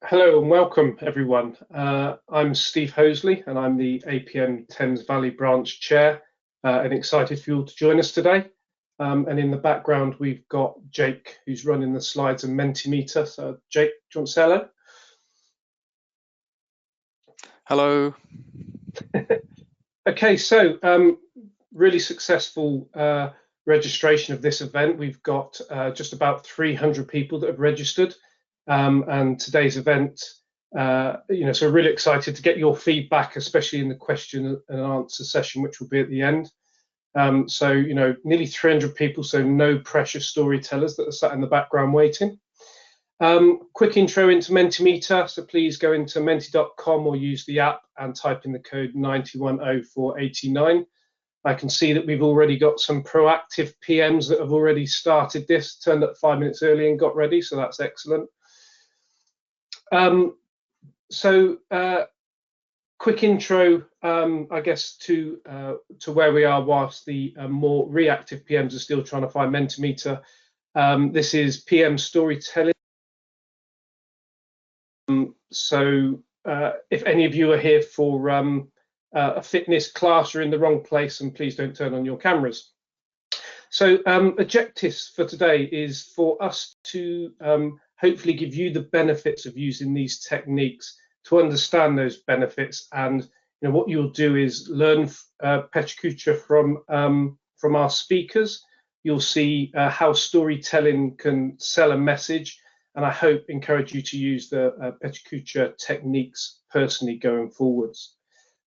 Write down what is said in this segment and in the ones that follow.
Hello and welcome everyone. I'm Steve Hoseley and I'm the APM Thames Valley branch chair and excited for you all to join us today. And in the background we've got Jake who's running the slides and Mentimeter. So Jake, do you want to say hello? Hello. Okay, so really successful registration of this event. We've got just about 300 people that have registered. And today's event, so we're really excited to get your feedback, especially in the question and answer session, which will be at the end. Nearly 300 people, so no pressure storytellers that are sat in the background waiting. Quick intro into Mentimeter, so please go into menti.com or use the app and type in the code 910489. I can see that we've already got some proactive PMs that have already started this, turned up 5 minutes early and got ready, so that's excellent. Quick intro, I guess, to where we are whilst the more reactive PMs are still trying to find Mentimeter. This is PM storytelling. If any of you are here for a fitness class, you're in the wrong place, and please don't turn on your cameras. So objectives for today is for us to hopefully give you the benefits of using these techniques, to understand those benefits, and what you'll do is learn PechaKucha from our speakers. You'll see how storytelling can sell a message, and I hope encourage you to use the PechaKucha techniques personally going forwards.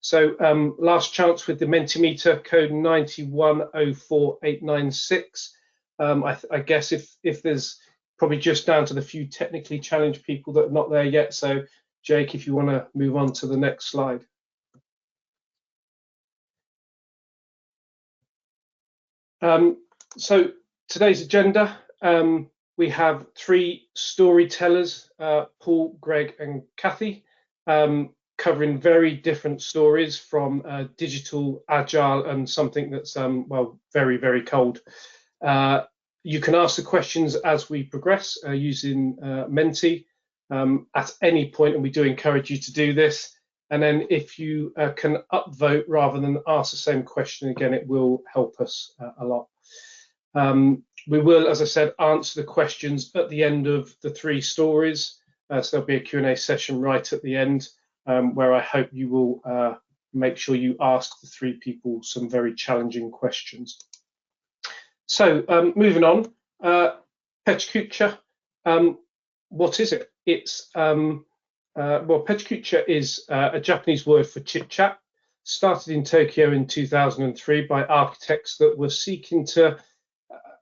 So last chance with the Mentimeter, code 91048996. I guess if there's probably just down to the few technically challenged people that are not there yet. So Jake, if you want to move on to the next slide. So today's agenda, we have three storytellers, Paul, Greg and Kathy, covering very different stories from digital, agile and something that's, very, very cold. You can ask the questions as we progress using Menti at any point, and we do encourage you to do this. And then if you can upvote rather than ask the same question again, it will help us a lot. We will, as I said, answer the questions at the end of the three stories. So there'll be a Q&A session right at the end where I hope you will make sure you ask the three people some very challenging questions. So moving on, PechaKucha, what is it? It's PechaKucha is a Japanese word for chit chat. Started in Tokyo in 2003 by architects that were seeking to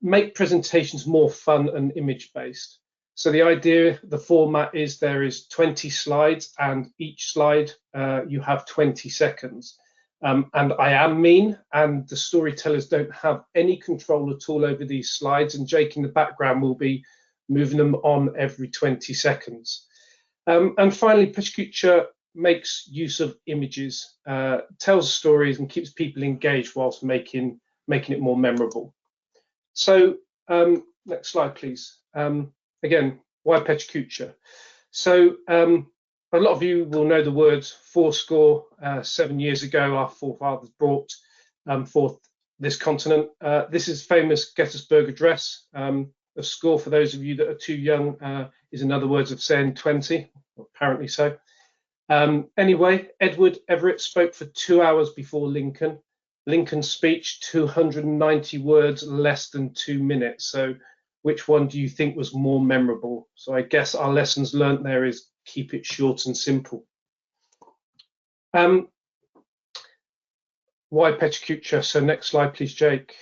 make presentations more fun and image based. So the idea, the format is there is 20 slides, and each slide you have 20 seconds. And I am mean, and the storytellers don't have any control at all over these slides, and Jake in the background will be moving them on every 20 seconds. And finally, PechaKucha makes use of images, tells stories and keeps people engaged whilst making it more memorable. So next slide, please. Again, why PechaKucha? So a lot of you will know the words fourscore. 7 years ago, our forefathers brought forth this continent. This is famous Gettysburg Address. A score, for those of you that are too young, is in other words of saying 20, apparently so. Anyway, Edward Everett spoke for 2 hours before Lincoln. Lincoln's speech, 290 words, less than 2 minutes. So which one do you think was more memorable? So I guess our lessons learned there is keep it short and simple. Why PechaKucha? So next slide, please, Jake.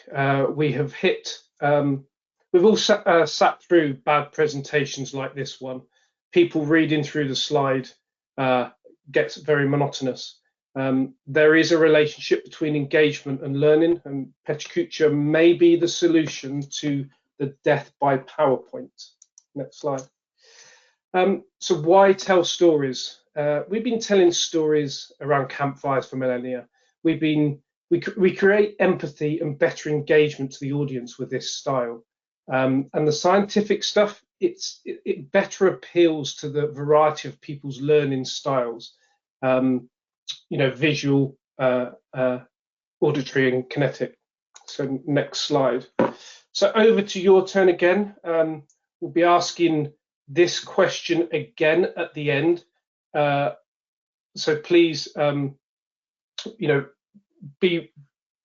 We have hit, we've all sat through bad presentations like this one. People reading through the slide gets very monotonous. There is a relationship between engagement and learning, and PechaKucha may be the solution to the death by PowerPoint. Next slide. So why tell stories? We've been telling stories around campfires for millennia. We create empathy and better engagement to the audience with this style. And the scientific stuff it better appeals to the variety of people's learning styles, visual, auditory and kinetic. So next slide. So over to your turn again. We'll be asking this question again at the end. So please,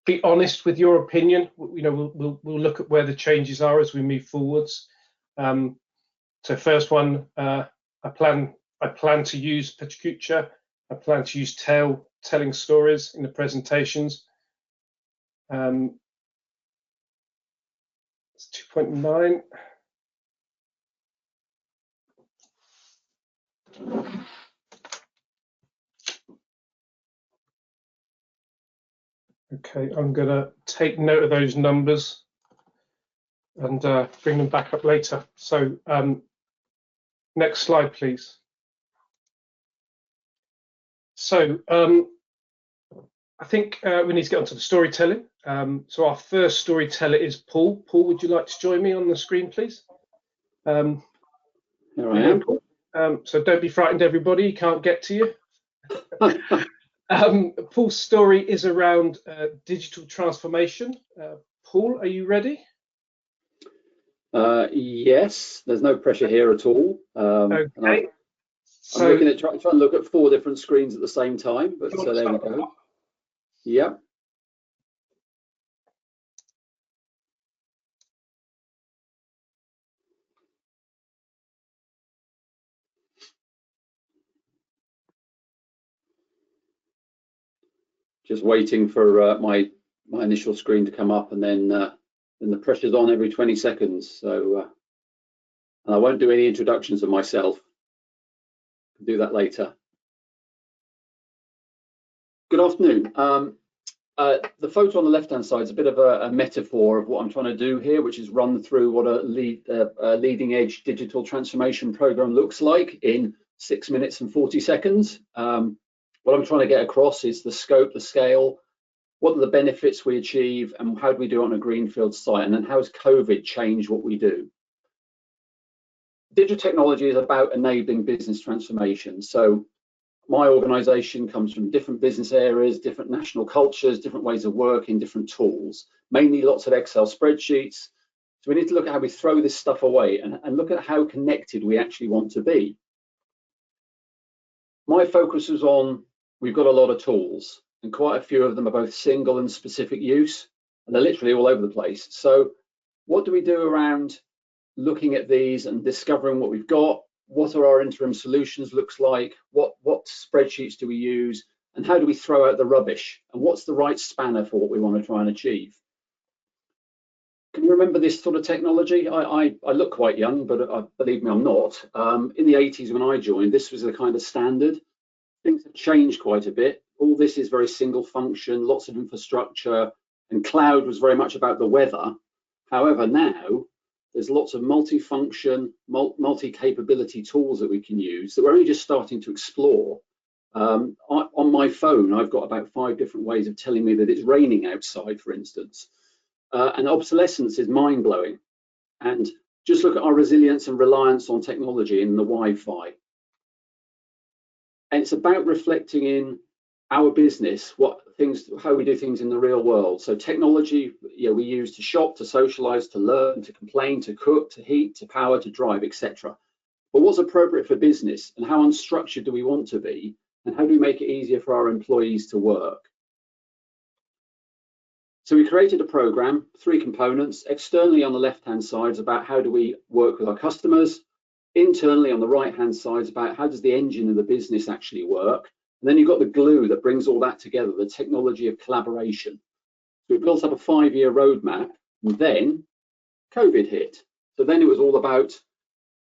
be honest with your opinion. We'll look at where the changes are as we move forwards. So first one, I plan to use PechaKucha. I plan to use telling stories in the presentations. It's 2.9. Okay, I'm going to take note of those numbers and bring them back up later. So next slide, please. So I think we need to get onto the storytelling. So our first storyteller is Paul. Paul, would you like to join me on the screen, please? Here I am. Paul. So don't be frightened, everybody. He can't get to you. Paul's story is around digital transformation. Paul, are you ready? Yes, there's no pressure here at all. Okay. I'm looking at trying to look at 4 different screens at the same time, but so there we go. Yeah. Just waiting for my initial screen to come up, and then the pressure's on every 20 seconds. So and I won't do any introductions of myself. I'll do that later. Good afternoon. The photo on the left-hand side is a bit of a metaphor of what I'm trying to do here, which is run through what a leading-edge digital transformation program looks like in 6 minutes and 40 seconds. What I'm trying to get across is the scope, the scale, what are the benefits we achieve, and how do we do it on a greenfield site, and then how has COVID changed what we do? Digital technology is about enabling business transformation. So my organization comes from different business areas, different national cultures, different ways of working, different tools, mainly lots of Excel spreadsheets. So we need to look at how we throw this stuff away and look at how connected we actually want to be. My focus was on, we've got a lot of tools, and quite a few of them are both single and specific use, and they're literally all over the place. So what do we do around looking at these and discovering what we've got? What are our interim solutions looks like? What spreadsheets do we use? And how do we throw out the rubbish? And what's the right spanner for what we want to try and achieve? Can you remember this sort of technology? I look quite young, but believe me, I'm not. In the 80s when I joined, this was the kind of standard. Things have changed quite a bit. All this is very single function, lots of infrastructure, and cloud was very much about the weather. However, now there's lots of multi-function, multi-capability tools that we can use that we're only just starting to explore. On my phone, I've got about 5 different ways of telling me that it's raining outside, for instance. And obsolescence is mind-blowing. And just look at our resilience and reliance on technology and the Wi-Fi. And it's about reflecting in our business, how we do things in the real world. So technology, we use to shop, to socialize, to learn, to complain, to cook, to heat, to power, to drive, etc. But what's appropriate for business, and how unstructured do we want to be, and how do we make it easier for our employees to work? So we created a program, 3 components. Externally on the left-hand side is about how do we work with our customers. Internally on the right-hand side is about how does the engine of the business actually work. And then you've got the glue that brings all that together, the technology of collaboration. So we built up a 5-year roadmap, and then COVID hit. So then it was all about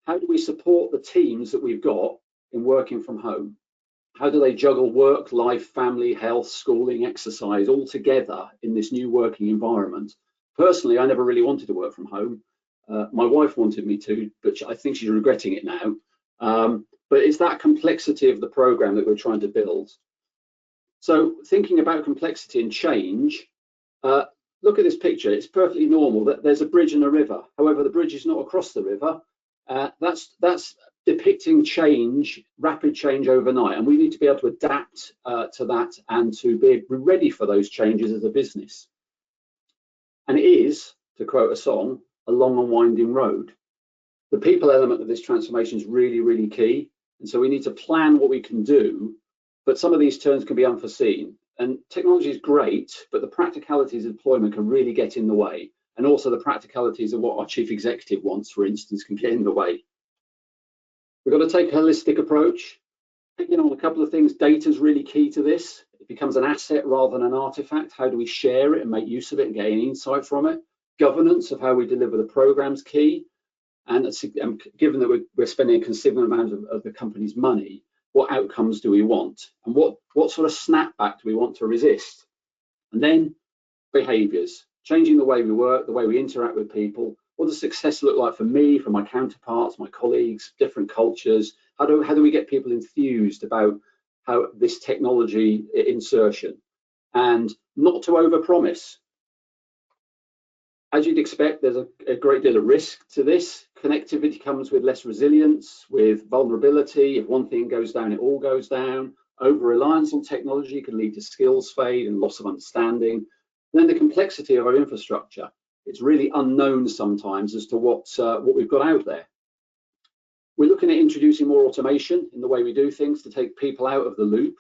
how do we support the teams that we've got in working from home? How do they juggle work, life, family, health, schooling, exercise all together in this new working environment? Personally, I never really wanted to work from home. My wife wanted me to, but I think she's regretting it now. But it's that complexity of the program that we're trying to build. So thinking about complexity and change, look at this picture. It's perfectly normal that there's a bridge and a river. However, the bridge is not across the river, That's depicting change, rapid change overnight, and we need to be able to adapt to that and to be ready for those changes as a business. And it is, to quote a song, a long and winding road. The people element of this transformation is really, really key, and so we need to plan what we can do, but some of these turns can be unforeseen. And technology is great, but the practicalities of deployment can really get in the way, and also the practicalities of what our chief executive wants, for instance, can get in the way. We've got to take a holistic approach. Picking on a couple of things, data is really key to this. It becomes an asset rather than an artifact. How do we share it and make use of it and gain insight from it? Governance of how we deliver the program's key. And given that we're spending a considerable amount of the company's money, what outcomes do we want? And what sort of snapback do we want to resist? And then behaviors, changing the way we work, the way we interact with people. What does success look like for me, for my counterparts, my colleagues, different cultures? How do we get people enthused about how this technology insertion? And not to overpromise. As you'd expect, there's a great deal of risk to this. Connectivity comes with less resilience, with vulnerability. If one thing goes down, it all goes down. Over-reliance on technology can lead to skills fade and loss of understanding. And then the complexity of our infrastructure. It's really unknown sometimes as to what we've got out there. We're looking at introducing more automation in the way we do things to take people out of the loop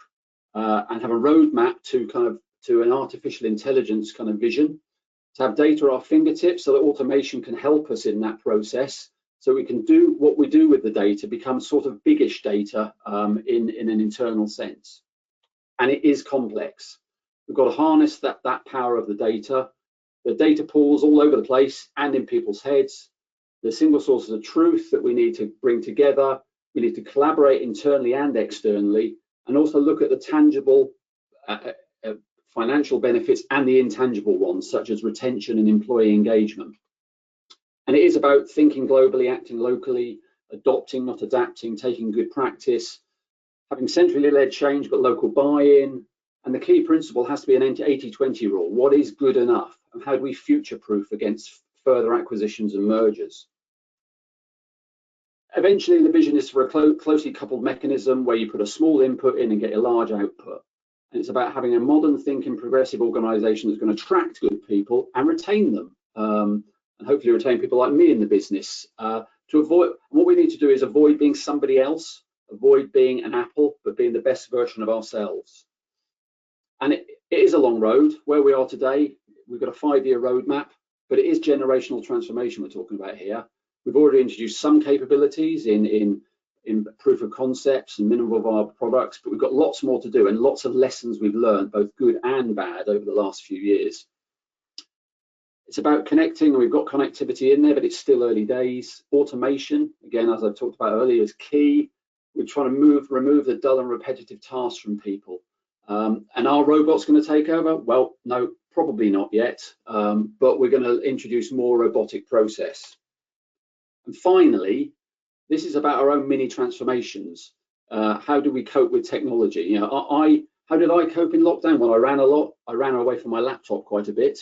and have a roadmap to an artificial intelligence kind of vision, to have data at our fingertips so that automation can help us in that process, so we can do what we do with the data become sort of biggish data in an internal sense. And it is complex. We've got to harness that power of the data. The data pools all over the place and in people's heads. The single sources of truth that we need to bring together. We need to collaborate internally and externally, and also look at the tangible financial benefits and the intangible ones, such as retention and employee engagement. And it is about thinking globally, acting locally, adopting, not adapting, taking good practice, having centrally led change but local buy-in. And the key principle has to be an 80-20 rule. What is good enough? And how do we future-proof against further acquisitions and mergers? Eventually, the vision is for a closely coupled mechanism where you put a small input in and get a large output. And it's about having a modern thinking, progressive organization that's going to attract good people and retain them. And hopefully retain people like me in the business. To avoid, what we need to do is avoid being somebody else, avoid being an Apple, but being the best version of ourselves. And it is a long road. Where we are today, we've got a 5-year roadmap, but it is generational transformation we're talking about here. We've already introduced some capabilities in proof of concepts and minimum viable products, but we've got lots more to do and lots of lessons we've learned, both good and bad, over the last few years. It's about connecting, and we've got connectivity in there, but it's still early days. Automation, again, as I've talked about earlier, is key. We're trying to remove the dull and repetitive tasks from people. And are robots going to take over? Well, no, probably not yet, but we're going to introduce more robotic process. And finally, this is about our own mini transformations. How do we cope with technology? You know, how did I cope in lockdown? Well, I ran a lot. I ran away from my laptop quite a bit,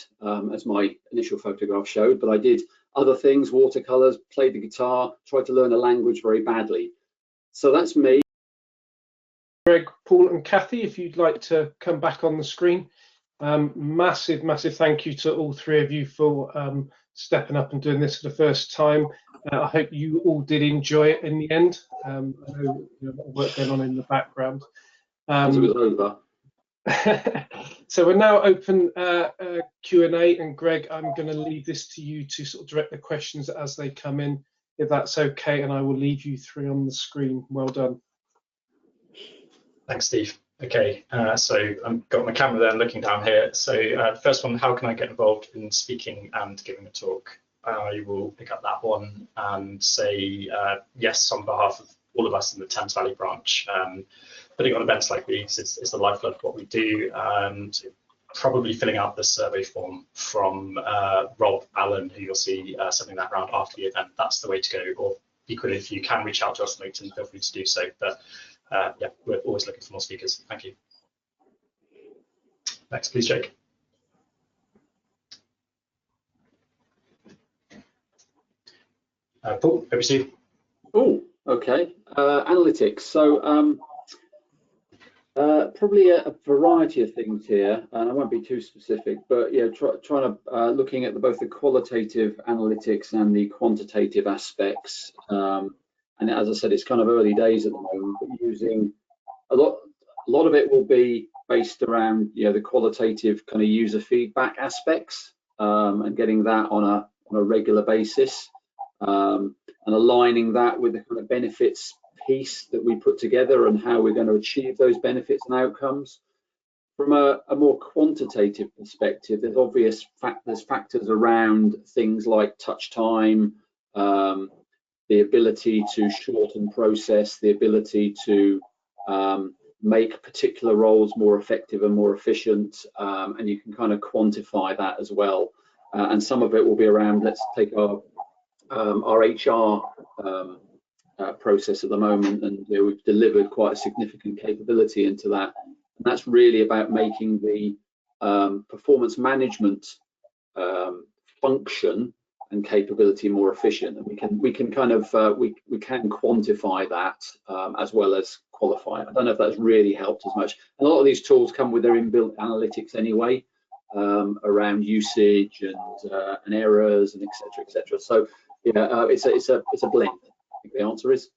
as my initial photograph showed, but I did other things, watercolors, played the guitar, tried to learn a language very badly. So that's me. Greg, Paul and Kathy, if you'd like to come back on the screen. Massive thank you to all three of you for stepping up and doing this for the first time. I hope you all did enjoy it in the end. I know a lot of work going on in the background. As it was over. So we're now open Q&A, and Greg, I'm going to leave this to you to sort of direct the questions as they come in, if that's okay, and I will leave you three on the screen. Well done. Thanks, Steve. Okay, so I've got my camera there and looking down here. So the first one, how can I get involved in speaking and giving a talk? I will pick up that one and say yes on behalf of all of us in the Thames Valley branch. Putting on events like these is the lifeblood of what we do. So probably filling out the survey form from Rob Allen, who you'll see sending that around after the event. That's the way to go. Or equally, if you can reach out to us on LinkedIn, feel free to do so. But yeah, we're always looking for more speakers. Thank you. Next, please, Jake. Paul, over to you. Okay, analytics. So probably a variety of things here, and I won't be too specific, but yeah, trying to looking at both the qualitative analytics and the quantitative aspects. And as I said, it's kind of early days at the moment, but using a lot of it will be based around the qualitative kind of user feedback aspects, and getting that on a regular basis, and aligning that with the kind of benefits piece that we put together and how we're going to achieve those benefits and outcomes. From a more quantitative perspective, there's factors around things like touch time, the ability to shorten process, the ability to make particular roles more effective and more efficient, and you can kind of quantify that as well. And some of it will be around, let's take our HR process at the moment, and we've delivered quite a significant capability into that. And that's really about making the performance management function and capability more efficient, and we can kind of we can quantify that as well as qualify it. I don't know if that's really helped as much. And a lot of these tools come with their inbuilt analytics anyway, around usage and errors and etc. So it's a blend. I think the answer is.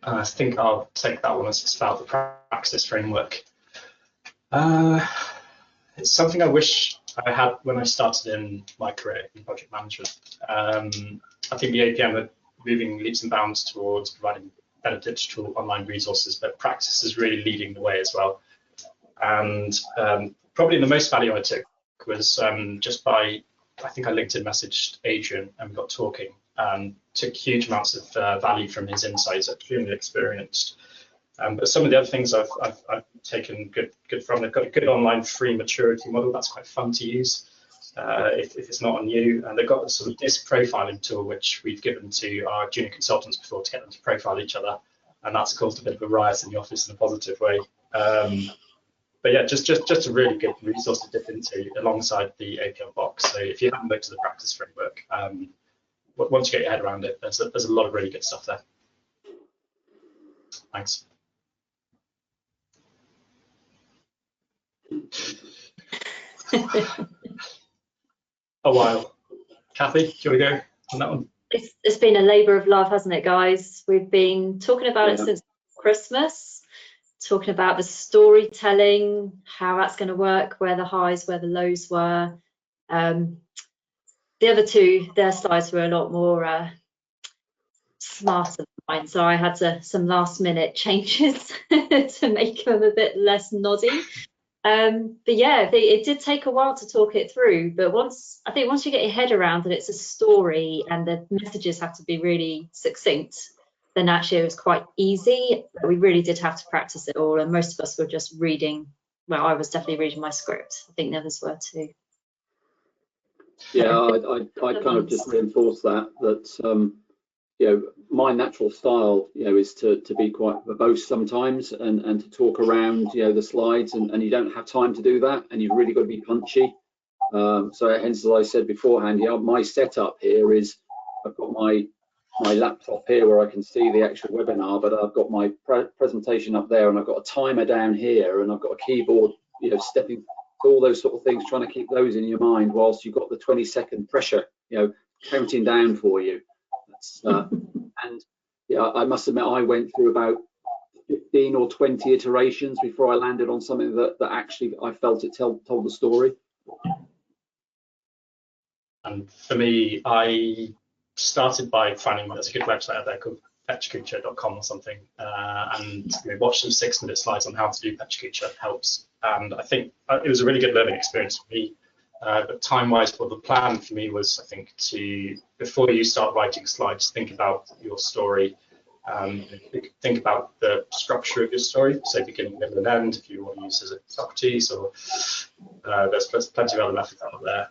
I think I'll take that one as it's about the practice framework. It's something I wish I had when I started in my career in project management. I think the APM are moving leaps and bounds towards providing better digital online resources, but practice is really leading the way as well. And probably the most value I took was just by, I think I LinkedIn messaged Adrian and we got talking, and took huge amounts of value from his insights, extremely experienced. But some of the other things I've taken good from, they've got a good online free maturity model that's quite fun to use if it's not on you, and they've got a sort of disc profiling tool which we've given to our junior consultants before to get them to profile each other, and that's caused a bit of a riot in the office in a positive way. But yeah, just a really good resource to dip into alongside the APM box. So if you haven't looked at the practice framework, once you get your head around it, there's a lot of really good stuff there. Thanks. A while. Kathy, do you want to go on that one? It's been a labour of love, hasn't it, guys? We've been talking about it since Christmas, talking about the storytelling, how that's going to work, where the highs, where the lows were. The other two, their slides were a lot more smarter than mine, so I had some last minute changes to make them a bit less noddy. But yeah, it did take a while to talk it through, but once you get your head around that it's a story and the messages have to be really succinct, then actually it was quite easy. But we really did have to practice it all, and most of us were just reading. Well, I was definitely reading my script. I think the others were too. Yeah, I kind of just reinforce that my natural style is to be quite verbose sometimes and to talk around the slides, and you don't have time to do that, and you've really got to be punchy. So hence, as I said beforehand, my setup here is I've got my laptop here where I can see the actual webinar, but I've got my presentation up there, and I've got a timer down here, and I've got a keyboard stepping, all those sort of things, trying to keep those in your mind whilst you've got the 20-second pressure counting down for you. And I must admit, I went through about 15 or 20 iterations before I landed on something that actually I felt it told the story. And for me, I started by finding there's a good website out there called PechaKucha.com or something, and watch some 6-minute slides on how to do PechaKucha helps. And I think it was a really good learning experience for me. But time-wise, the plan for me was, I think, to, before you start writing slides, think about your story, think about the structure of your story, so beginning, middle, and end, if you want to use as a Socrates, or there's plenty of other methods out there.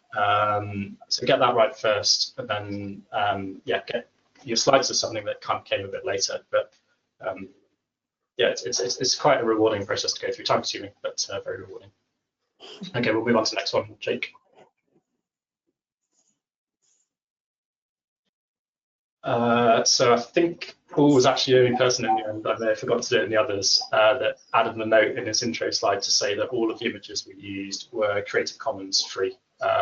So get that right first, and then, get your slides are something that kind of came a bit later, but it's quite a rewarding process to go through, time-consuming, but very rewarding. Okay, we'll move on to the next one, Jake. So I think Paul was actually the only person in the end, I may have forgotten to do it in the others, that added a note in his intro slide to say that all of the images we used were Creative Commons free.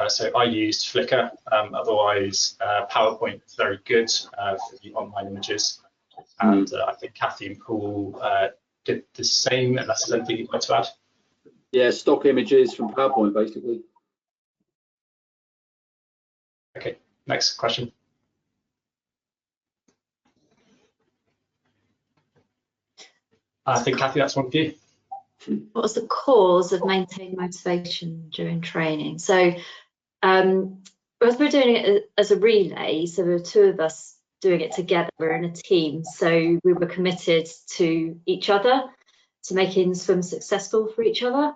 So I used Flickr, otherwise PowerPoint is very good for the online images. And I think Kathy and Paul did the same, unless there's anything you'd like to add. Yeah, stock images from PowerPoint, basically. Okay, next question. I think, Kathy, that's one for you. What was the cause of maintained motivation during training? So as we're doing it as a relay, so there were two of us doing it together, we're in a team, so we were committed to each other, to making swim successful for each other.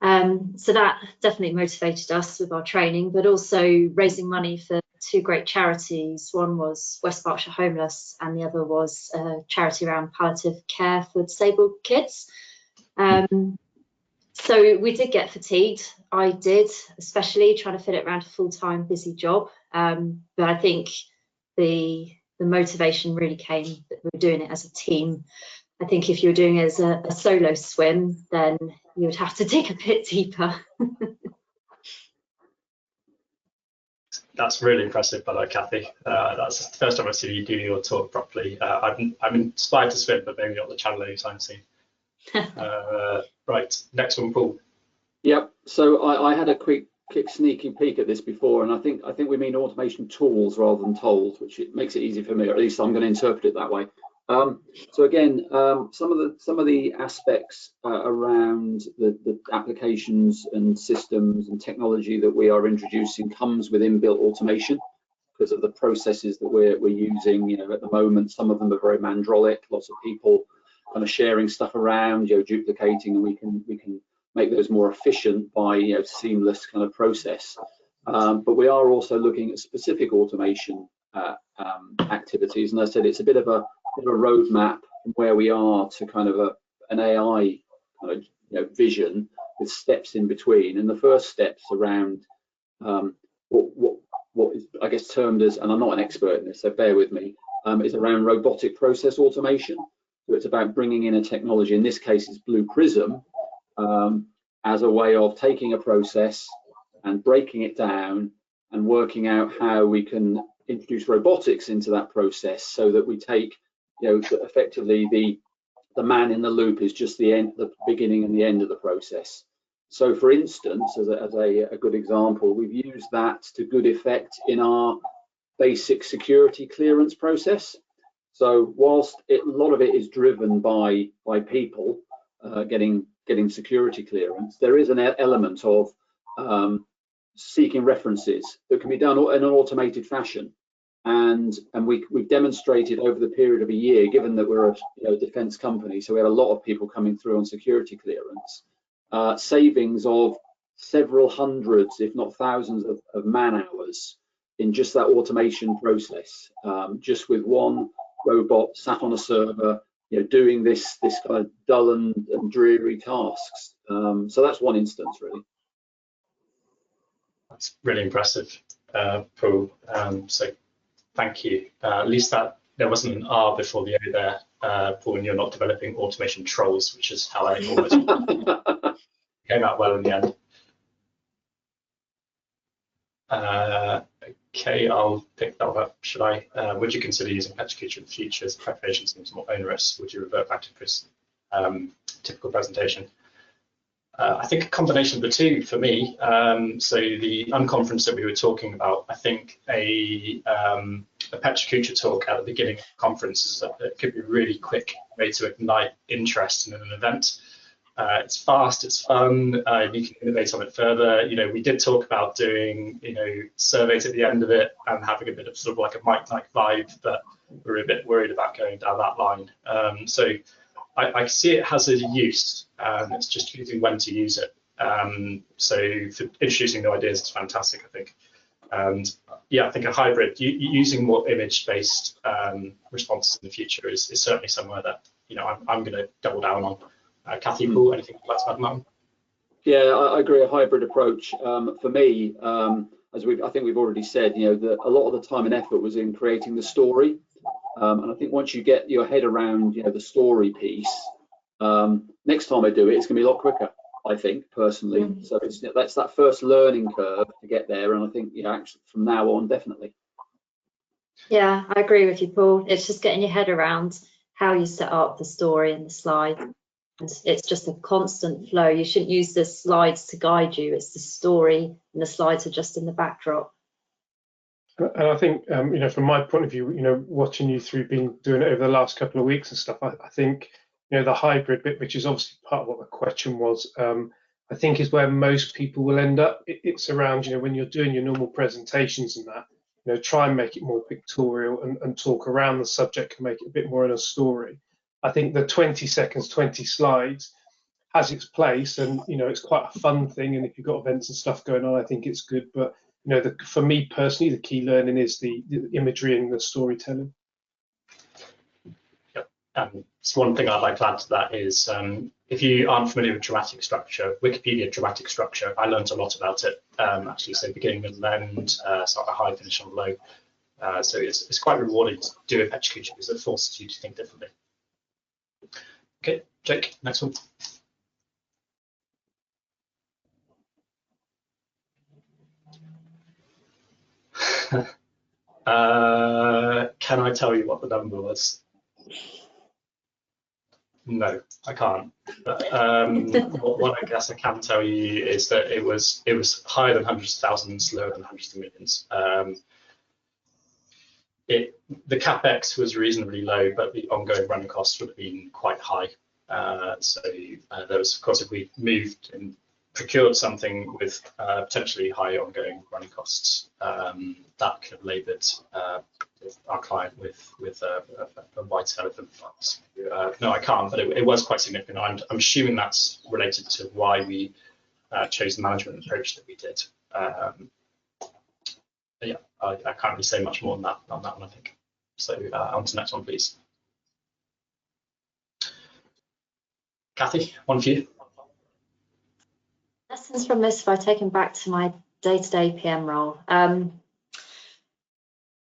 So that definitely motivated us with our training, but also raising money for two great charities. One was West Berkshire Homeless and the other was a charity around palliative care for disabled kids. So we did get fatigued. I did, especially trying to fit it around a full-time busy job. But I think the motivation really came that we were doing it as a team. I think if you were doing it as a solo swim, then you would have to dig a bit deeper. That's really impressive, by the way, Kathy. That's the first time I've seen you do your talk properly. I'm inspired to swim, but maybe not the channel anytime soon. Right, next one, Paul. Yep. So I had a quick sneaky peek at this before, and I think we mean automation tools rather than tools, which it makes it easy for me, or at least I'm going to interpret it that way. So again, some of the aspects around the applications and systems and technology that we are introducing comes with inbuilt automation because of the processes that we're using. You know, at the moment, some of them are very mandrolic, lots of people kind of sharing stuff around, you know, duplicating, and we can make those more efficient by, you know, seamless kind of process. But we are also looking at specific automation activities, and as I said, it's a bit of a roadmap from where we are to kind of an AI kind of, you know, vision with steps in between. And the first steps around what is, I guess, termed as, and I'm not an expert in this, so bear with me, is around robotic process automation. So it's about bringing in a technology, in this case it's Blue Prism, as a way of taking a process and breaking it down and working out how we can introduce robotics into that process, so that we take, you know, effectively the man in the loop is just the beginning and the end of the process. So for instance, as a good example, we've used that to good effect in our basic security clearance process. So whilst a lot of it is driven by people getting security clearance, there is an element of seeking references that can be done in an automated fashion. And we've demonstrated over the period of a year, given that we're a defence company, so we had a lot of people coming through on security clearance, savings of several hundreds, if not thousands, of man hours in just that automation process, just with one robot sat on a server, you know, doing this kind of dull and dreary tasks. So that's one instance, really. That's really impressive, Paul. So thank you. At least that there wasn't an R before the O there, Paul, and you're not developing automation trolls, which is how I almost came out well in the end. Okay, I'll pick that up. Should I? Would you consider using PechaKucha in the future as preparation seems more onerous? Would you revert back to typical presentation? I think a combination of the two for me. So the unconference that we were talking about, I think a PechaKucha talk at the beginning of the conference it could be a really quick way to ignite interest in an event. It's fast, it's fun, you can innovate on it further. You know, we did talk about doing, you know, surveys at the end of it and having a bit of sort of like a mic night vibe, but we're a bit worried about going down that line. So I see it has a use, it's just choosing when to use it. So for introducing new ideas, it's fantastic, I think. And yeah, I think a hybrid, using more image-based responses in the future is certainly somewhere that, you know, I'm going to double down on. Kathy, Paul, anything you'd like to add on? Yeah, I agree. A hybrid approach for me. as I think we've already said, you know, that a lot of the time and effort was in creating the story. And I think once you get your head around, you know, the story piece, next time I do it, it's going to be a lot quicker, I think, personally. So that's that first learning curve to get there. And I think, you know, actually from now on, definitely. Yeah, I agree with you, Paul. It's just getting your head around how you set up the story and the slide. It's just a constant flow. You shouldn't use the slides to guide you. It's the story, and the slides are just in the backdrop. And I think, you know, from my point of view, you know, watching you through doing it over the last couple of weeks and stuff, I think, you know, the hybrid bit, which is obviously part of what the question was, I think is where most people will end up. It's around, you know, when you're doing your normal presentations and that, you know, try and make it more pictorial and talk around the subject and make it a bit more in a story. I think the 20 seconds, 20 slides has its place, and, you know, it's quite a fun thing. And if you've got events and stuff going on, I think it's good. But, you know, for me personally, the key learning is the imagery and the storytelling. Yep. So one thing I'd like to add to that is, if you aren't familiar with dramatic structure, Wikipedia dramatic structure, I learned a lot about it, actually. So beginning, middle, end, start at high, finish on low. So it's quite rewarding to do a PechaKucha because it forces you to think differently. Okay, Jake, next one. Can I tell you what the number was? No, I can't. But what I guess I can tell you is that it was higher than hundreds of thousands, lower than hundreds of millions. The capex was reasonably low, but the ongoing running costs would have been quite high. So there was, of course, if we moved and procured something with potentially high ongoing running costs, that could have laboured our client with a white elephant. No, I can't, but it was quite significant. I'm assuming that's related to why we chose the management approach that we did. Yeah, I can't really say much more on that one, I think. So on to the next one, please. Kathy, one for you. Lessons from this, if I take them back to my day-to-day PM role.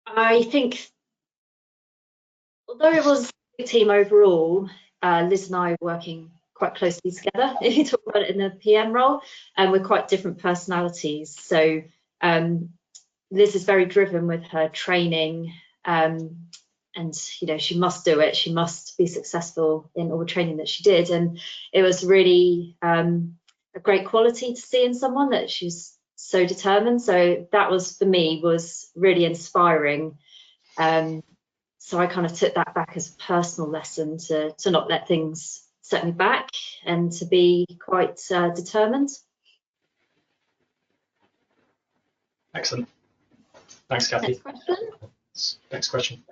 I think, although it was a team overall, Liz and I are working quite closely together. If you talk about it in the PM role, and we're quite different personalities. So Liz is very driven with her training, and you know, she must do it. She must be successful in all the training that she did, and it was really a great quality to see in someone, that she's so determined. So that was, for me, was really inspiring. So I kind of took that back as a personal lesson to not let things set me back and to be quite determined. Excellent. Thanks, Kathy. Next question. Next question.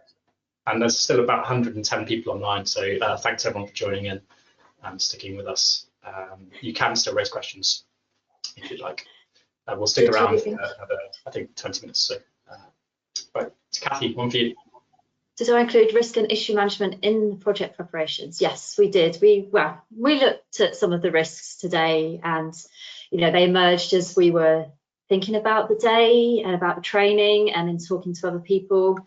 And there's still about 110 people online, so thanks everyone for joining in and sticking with us. You can still raise questions if you'd like. We'll stick around for another, I think, 20 minutes. So, right, it's Kathy, one for you. Did I include risk and issue management in the project preparations? Yes, we did. We looked at some of the risks today, and you know, they emerged as we were thinking about the day and about the training, and in talking to other people.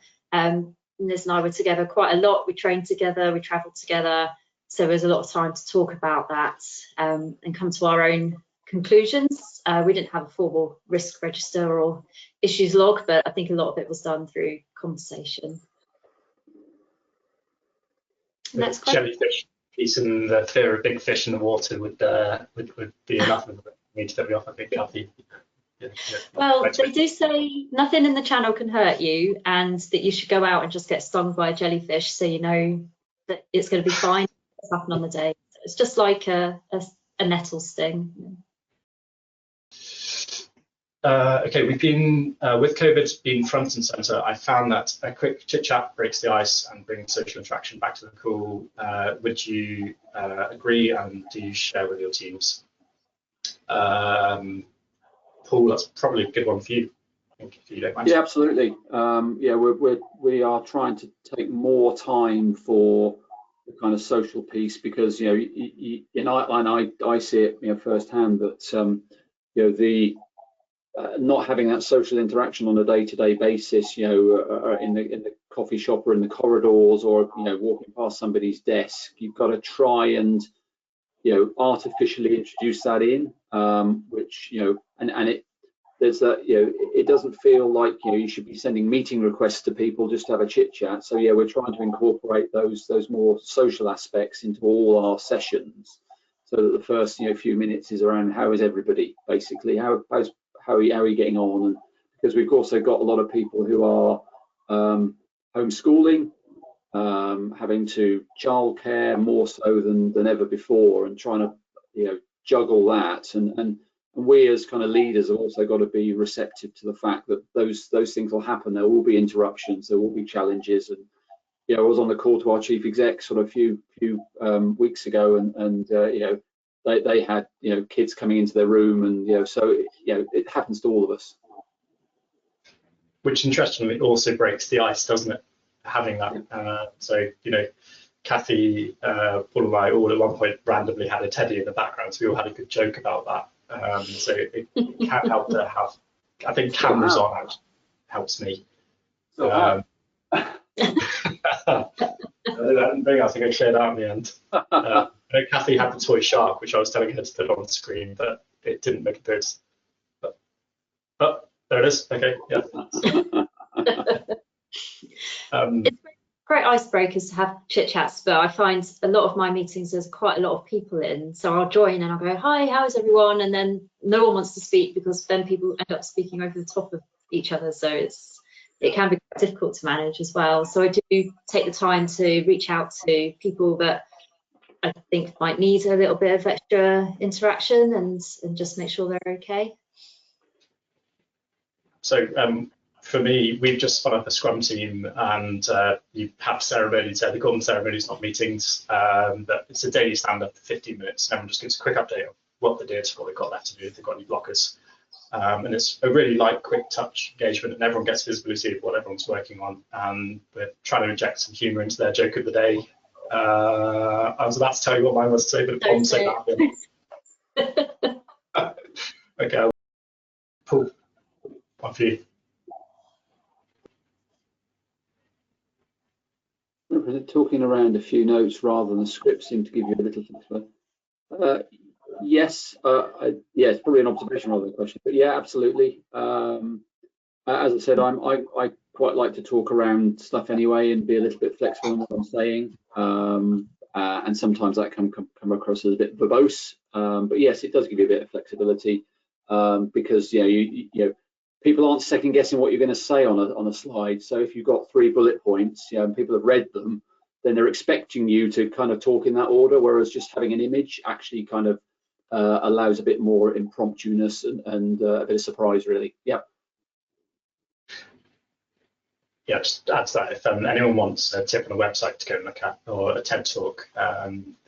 Liz and I were together quite a lot. We trained together, we travelled together, so there was a lot of time to talk about that and come to our own conclusions. We didn't have a formal risk register or issues log, but I think a lot of it was done through conversation. Next question. Jellyfish piece and the fear of big fish in the water would be enough of me to put me off, I think, Kathy. Yeah. Well, they do say nothing in the channel can hurt you, and that you should go out and just get stung by a jellyfish, so you know that it's going to be fine. What's happened on the day? It's just like a nettle sting. Okay, we've been with COVID being front and centre. I found that a quick chit chat breaks the ice and brings social interaction back to the call. Would you agree, and do you share with your teams? Paul, that's probably a good one for you, I think, if you don't mind. Yeah, absolutely. Yeah, we are trying to take more time for the kind of social piece, because you know, I see it, you know, firsthand that you know, not having that social interaction on a day-to-day basis, you know, in the coffee shop or in the corridors, or, you know, walking past somebody's desk. You've got to try and, you know, artificially introduce that in, which, you know, and there's that, you know, it doesn't feel like, you know, you should be sending meeting requests to people just to have a chit chat. So yeah, we're trying to incorporate those more social aspects into all our sessions, so that the first, you know, few minutes is around how is everybody, basically, how are you getting on. And because we've also got a lot of people who are homeschooling, having to childcare more so than ever before, and trying to, you know, juggle that, and we as kind of leaders have also got to be receptive to the fact that those things will happen. There will be interruptions, there will be challenges. And you know, I was on the call to our chief exec sort of a few weeks ago, and you know, they had, you know, kids coming into their room, and you know, so you know, it happens to all of us. Which interestingly also breaks the ice, doesn't it? Having that. So you know, Kathy, Paul and I all at one point randomly had a teddy in the background, so we all had a good joke about that. So it can help to have, I think cameras on helps me. I think I cleared out in the end. Kathy had the toy shark, which I was telling her to put on the screen, but it didn't make a difference. But, oh, there it is. Okay, yeah. It's great icebreakers to have chit chats, but I find a lot of my meetings there's quite a lot of people in, so I'll join and I'll go, hi, how's everyone, and then no one wants to speak, because then people end up speaking over the top of each other, so it can be quite difficult to manage as well. So I do take the time to reach out to people that I think might need a little bit of extra interaction, and just make sure they're okay. So for me, we've just spun up a Scrum team, and you have ceremonies there. They call them ceremonies, not meetings. But it's a daily stand-up for 15 minutes. Everyone just gives a quick update of what they did, what they've got left to do, if they've got any blockers. And it's a really light, quick touch engagement, and everyone gets visibility of what everyone's working on. And we're trying to inject some humour into their joke of the day. I was about to tell you what mine was today, but I'll say that. Okay, Paul, one for you. Talking around a few notes rather than the script seemed to give you a little bit. Yes, yeah, it's probably an observation rather than a question, but yeah, absolutely. As I said, I quite like to talk around stuff anyway and be a little bit flexible in what I'm saying, and sometimes that can come across as a bit verbose, but yes, it does give you a bit of flexibility, because you know people aren't second guessing what you're going to say on a slide. So if you've got 3 bullet points, you know, and people have read them, then they're expecting you to kind of talk in that order, whereas just having an image actually kind of allows a bit more impromptu-ness and a bit of surprise, really. Yeah. Yeah, just add to that, if anyone wants a tip on a website to go and look at, or a TED Talk,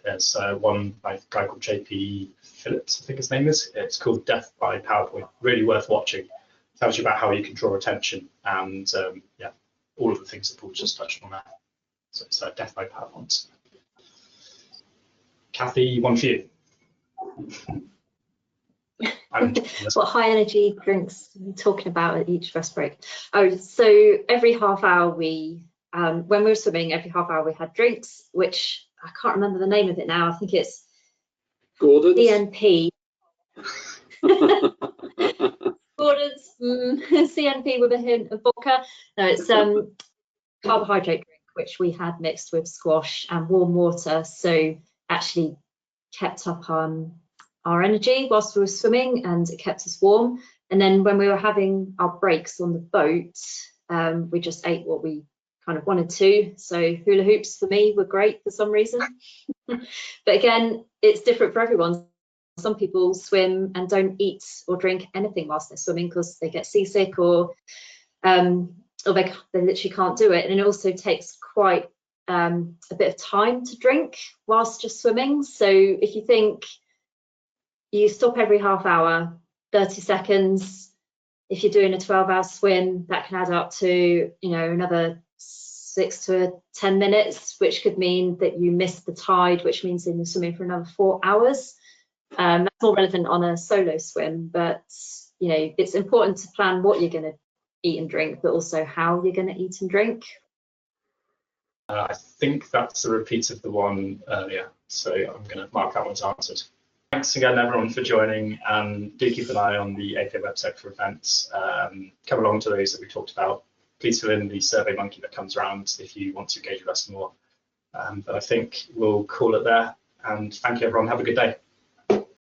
there's one by a guy called JP Phillips, I think his name is. It's called Death by PowerPoint. Really worth watching. It tells you about how you can draw attention, and yeah, all of the things that Paul just touched on there. So it's Death by PowerPoint. Kathy, one for you. What high energy drinks are we talking about at each rest break? Oh, so every half hour we, when we were swimming, every half hour we had drinks, which I can't remember the name of it now. I think it's Gordon's. CNP. Gordon's CNP with a hint of vodka. No, it's carbohydrate drink, which we had mixed with squash and warm water, so actually kept up our energy whilst we were swimming, and it kept us warm. And then when we were having our breaks on the boat, we just ate what we kind of wanted to. So hula hoops for me were great for some reason. But again, it's different for everyone. Some people swim and don't eat or drink anything whilst they're swimming because they get seasick, or they literally can't do it. And it also takes quite a bit of time to drink whilst just swimming. So if you think you stop every half hour, 30 seconds, if you're doing a 12-hour swim, that can add up to, you know, another 6 to 10 minutes, which could mean that you miss the tide, which means then you're swimming for another 4 hours. That's more relevant on a solo swim, but you know, it's important to plan what you're going to eat and drink, but also how you're going to eat and drink. I think that's a repeat of the one earlier, so I'm going to mark that one's answered. Thanks again, everyone, for joining, and do keep an eye on the APA website for events. Come along to those that we talked about. Please fill in the Survey Monkey that comes around if you want to engage with us more. But I think we'll call it there, and thank you, everyone. Have a good day.